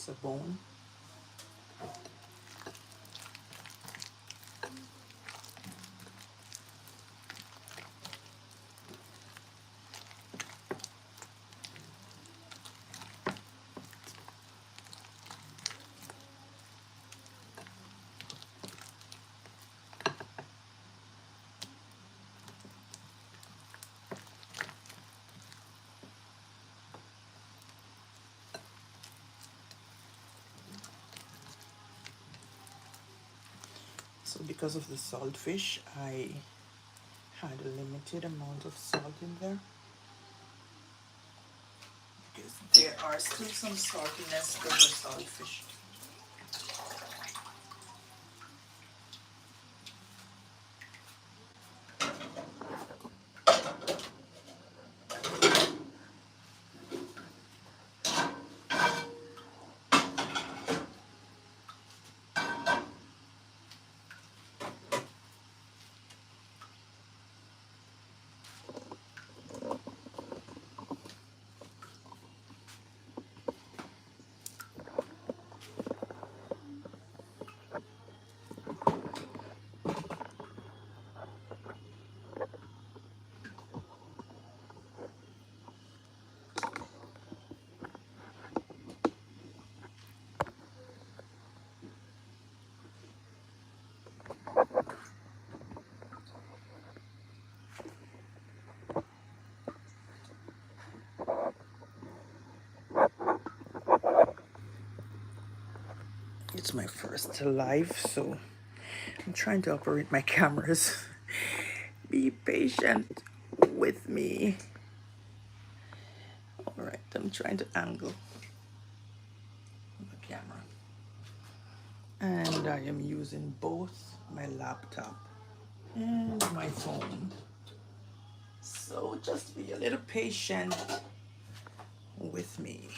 just a bone. So because of the saltfish, I had a limited amount of salt in there because there are still some saltiness to the saltfish. It's my first live, so I'm trying to operate my cameras. Be patient with me. All right, I'm trying to angle the camera. And I am using both my laptop and my phone. So just be a little patient with me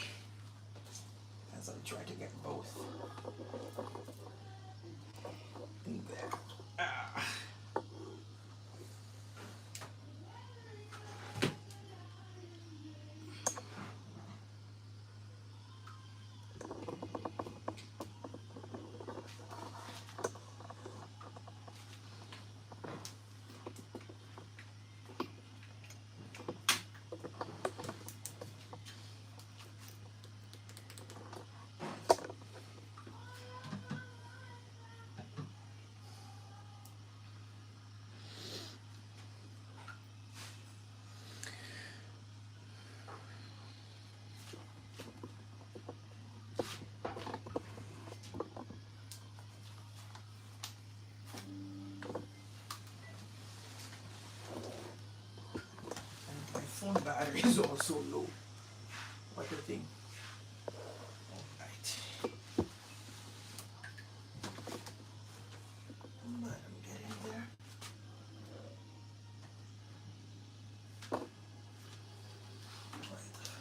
as I try to get both in there. Ah. And my phone battery is also low. What do you think? All right. But I'm getting there. Right.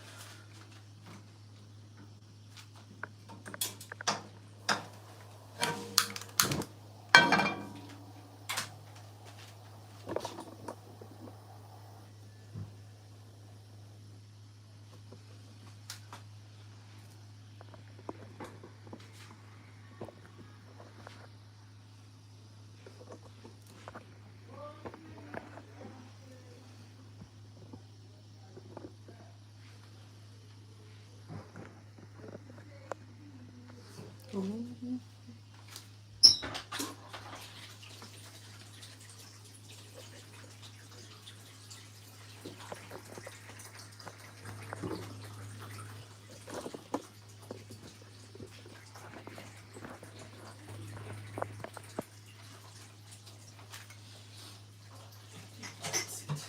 That's it.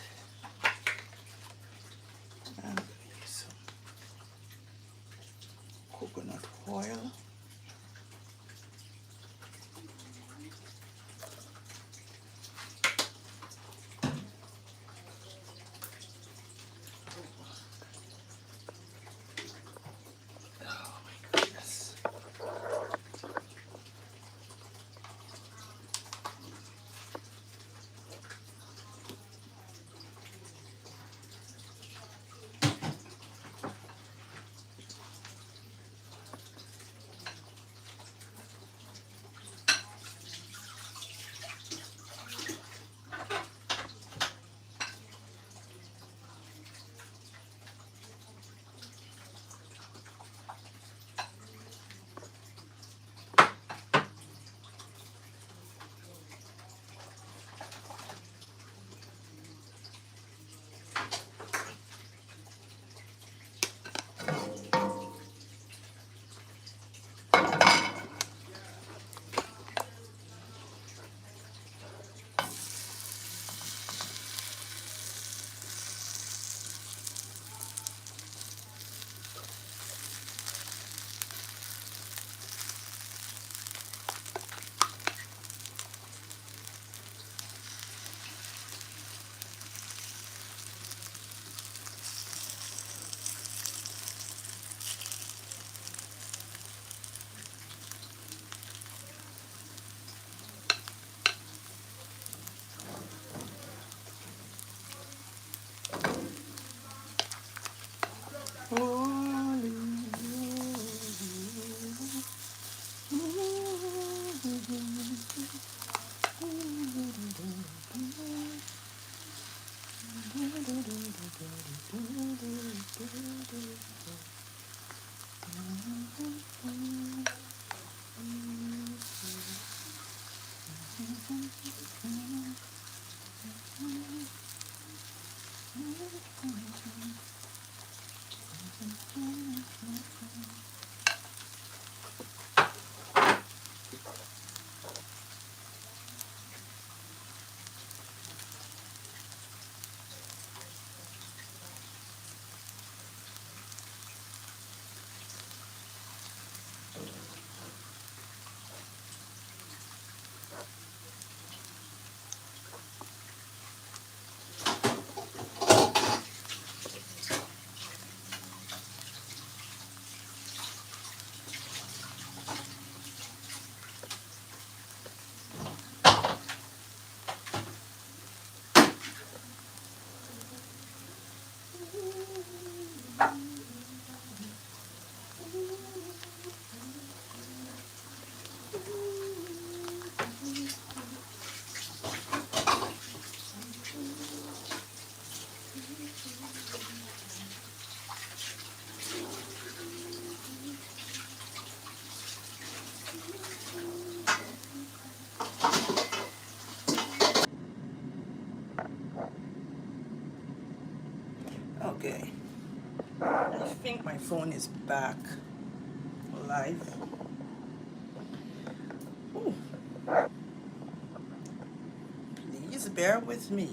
And some coconut oil. Oh my goodness. phone is back live. Ooh, please bear with me.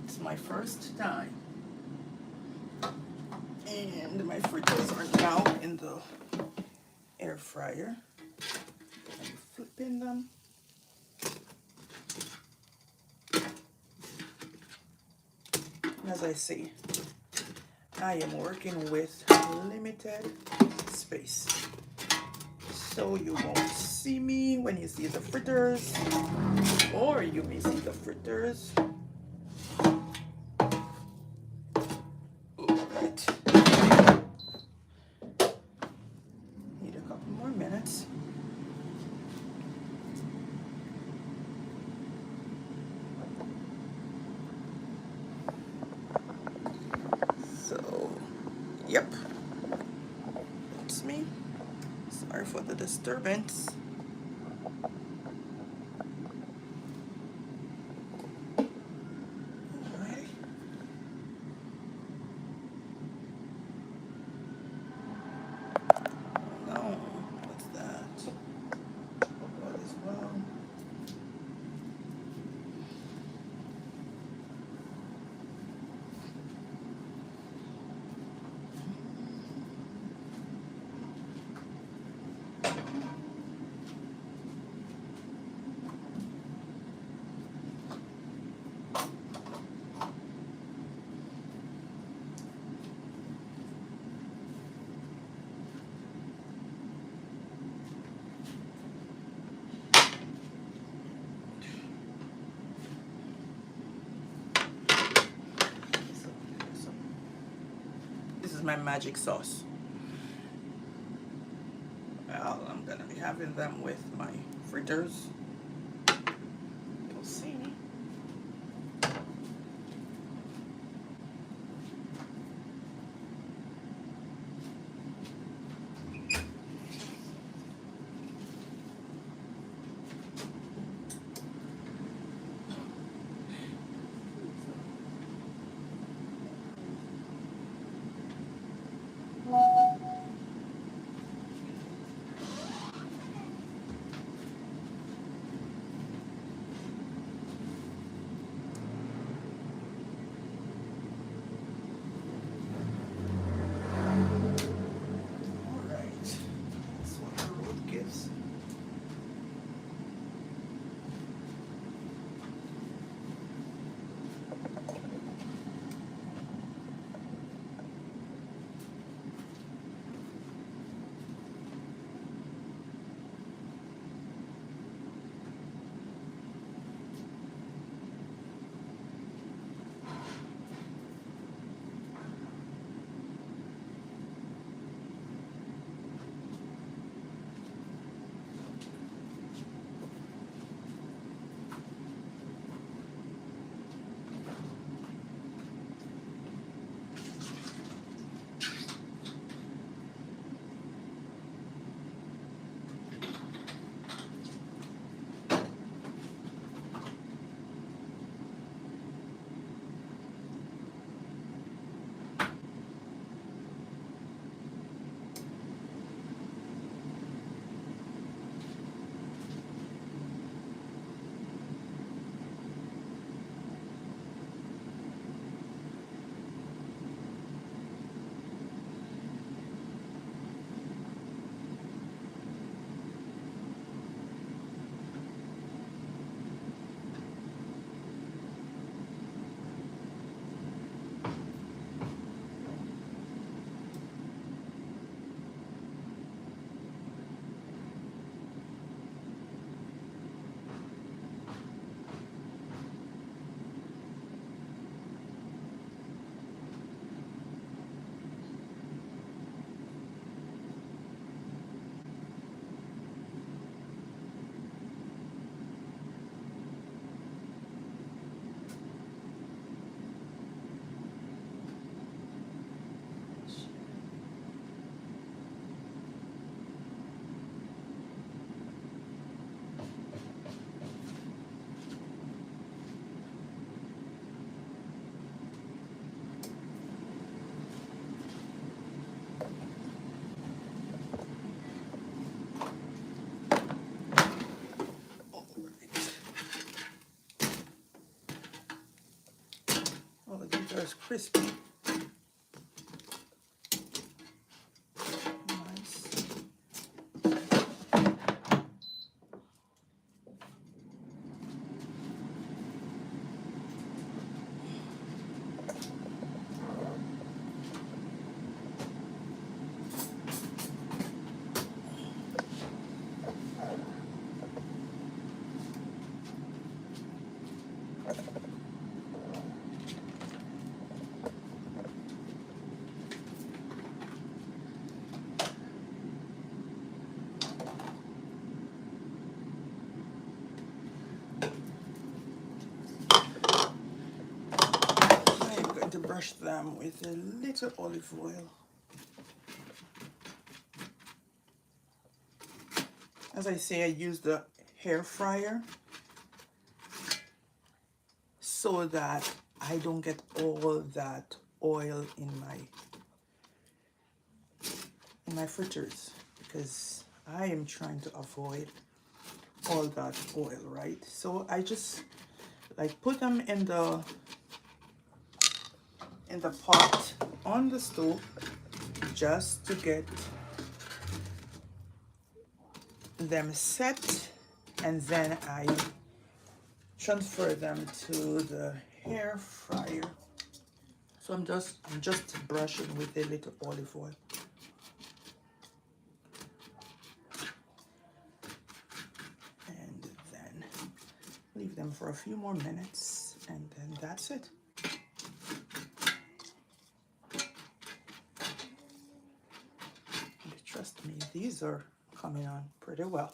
It's my first time. And my fritters are now in the air fryer. I'm flipping them. As I say, I am working with limited space. So you won't see me when you see the fritters, or you may see the fritters. Alright. Need a couple more minutes. So, yep. That's me. Sorry for the disturbance. Alright. No, what's that? What as well? This is my magic sauce. Well, I'm gonna be having them with my fritters. You'll see. just crispy. Nice. I'm going to brush them with a little olive oil. As I say, I use the hair fryer so that I don't get all that oil in my fritters, because I am trying to avoid all that oil, right? So I just like put them in the pot on the stove just to get them set, and then I transfer them to the hair fryer. So I'm just brushing with a little olive oil. And then leave them for a few more minutes, and then that's it. And trust me, these are coming on pretty well.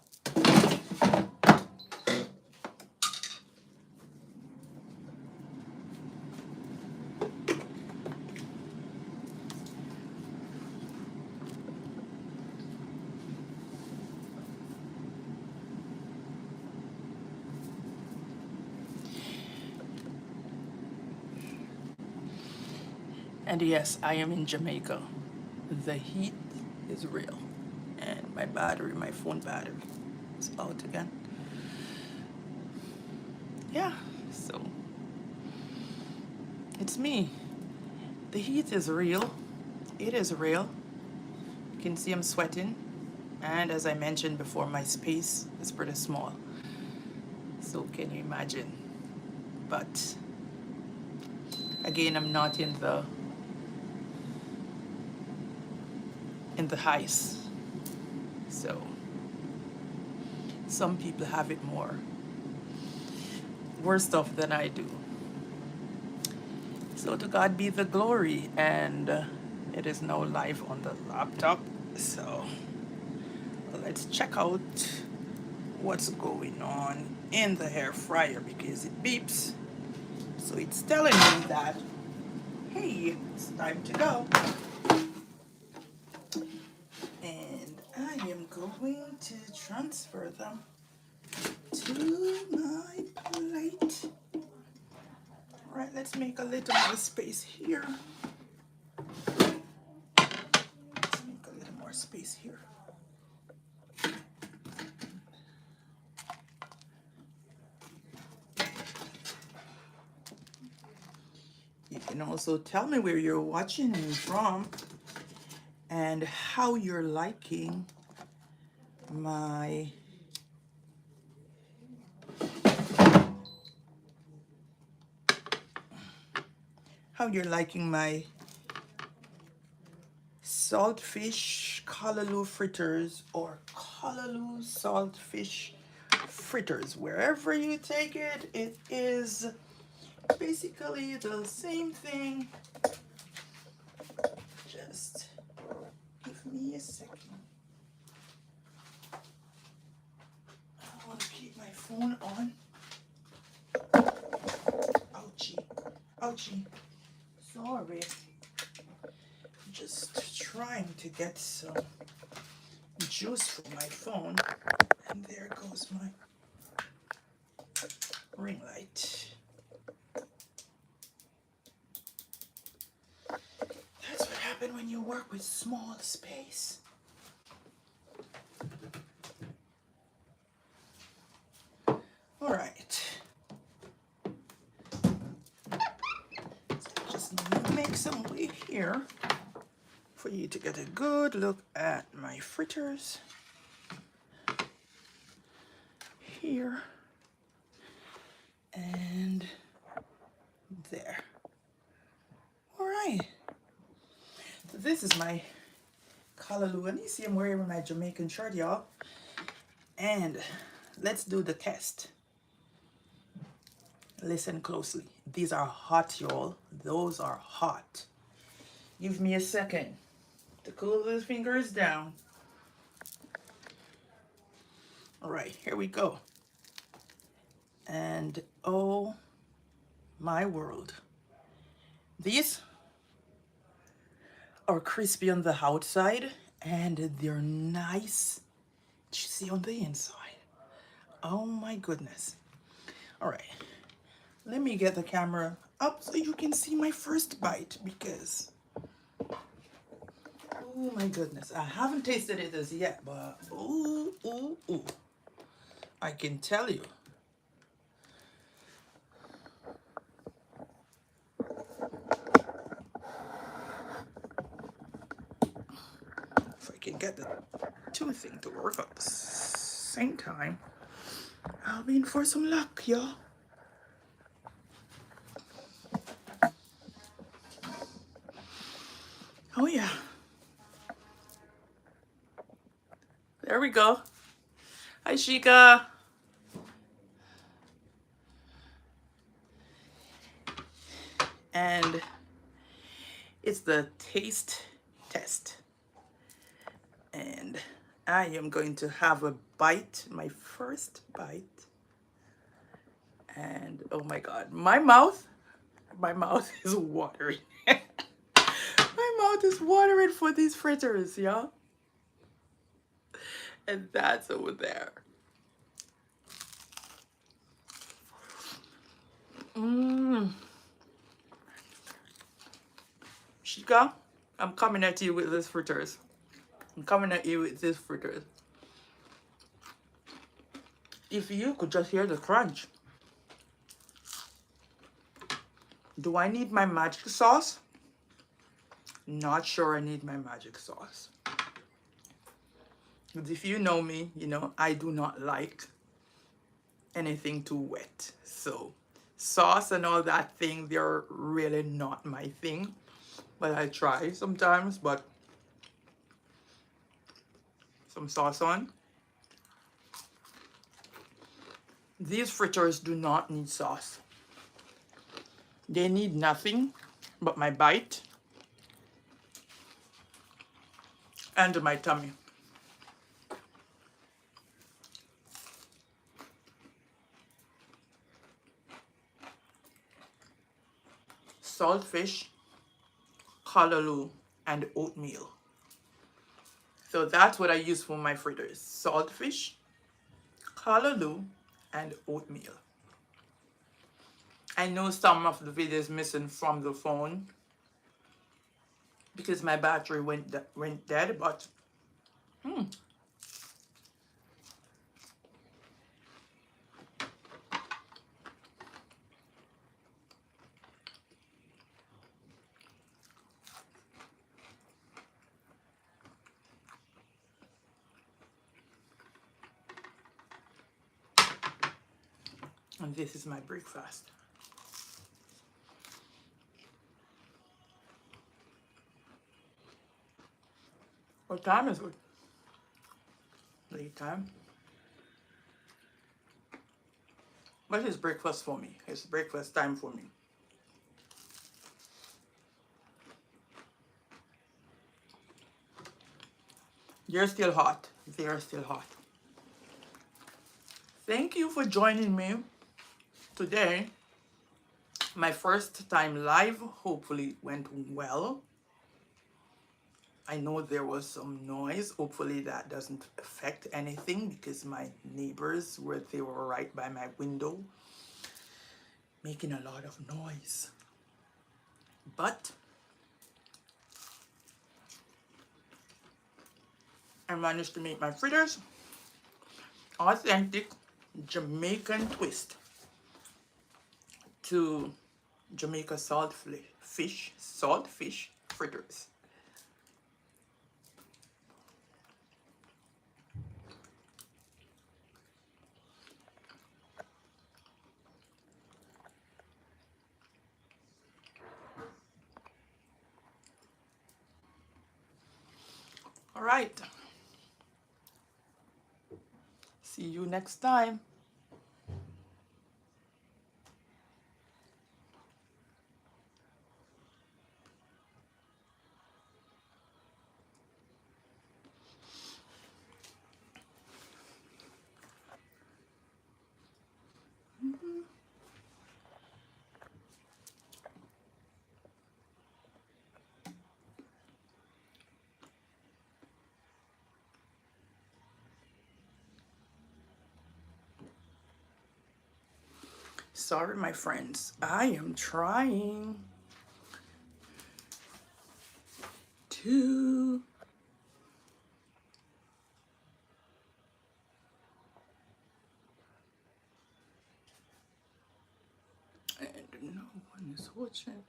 And yes, I am in Jamaica. The heat is real. And my phone battery is out again. Yeah, so it's me. The heat is real. It is real. You can see I'm sweating. And as I mentioned before, my space is pretty small. So can you imagine? But again, I'm not in the heights. So some people have it worse off than I do. So to God be the glory, and it is now live on the laptop. So let's check out what's going on in the hair fryer, because it beeps. So it's telling me that, hey, it's time to go. And I am going to transfer them to my plate. All right, let's make a little more space here. Let's make a little more space here. You can also tell me where you're watching me from and how you're liking my saltfish callaloo fritters, or callaloo saltfish fritters. Wherever you take it, it is basically the same thing. Just give me a second. I want to keep my phone on. Ouchie. Ouchie. Sorry. Just trying to get some juice from my phone. And there goes my ring light. That's what happens when you work with small space. All right. So I just need some way here for you to get a good look at my fritters. Here and there. All right. So this is my callaloo, and you see I'm wearing my Jamaican shirt, y'all. And let's do the test. Listen closely. These are hot, y'all. Those are hot. Give me a second to cool those fingers down. All right, here we go. And oh my world. These are crispy on the outside and they're nice juicy on the inside. Oh my goodness. All right, let me get the camera up so you can see my first bite, because oh my goodness, I haven't tasted it as yet, but ooh, I can tell you. If I can get the two things to work at the same time, I'll be in for some luck, y'all. Oh yeah. There we go. Hi, Sheikah. And it's the taste test. And I am going to have a bite, my first bite. And oh my God, my mouth is watering. My mouth is watering for these fritters, y'all. And that's over there. Sheikah, I'm coming at you with this fritters. I'm coming at you with this fritters. If you could just hear the crunch. Do I need my magic sauce? Not sure I need my magic sauce. Because if you know me, you know I do not like anything too wet. So sauce and all that thing, they're really not my thing. But I try sometimes, but some sauce on. These fritters do not need sauce. They need nothing but my bite and my tummy. Saltfish, callaloo, and oatmeal. So that's what I use for my fritters. Saltfish, callaloo, and oatmeal. I know some of the video is missing from the phone because my battery went dead, but and this is my breakfast. What time is it? Late time. But it's breakfast for me. It's breakfast time for me. They're still hot. They are still hot. Thank you for joining me today. My first time live hopefully went well. I know there was some noise. Hopefully that doesn't affect anything because my neighbors they were right by my window making a lot of noise. But I managed to make my fritters authentic Jamaican twist to Jamaica fish, salt fish fritters. All right. See you next time. Sorry, my friends. I am trying to... And no one is watching.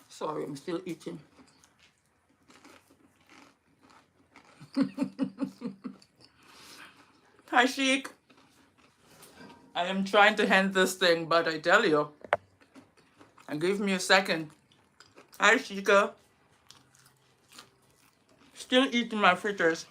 Sorry, I'm still eating. Hi, Sheik. I am trying to hand this thing, but I tell you, give me a second. Hi, Sheikah. Still eating my fritters.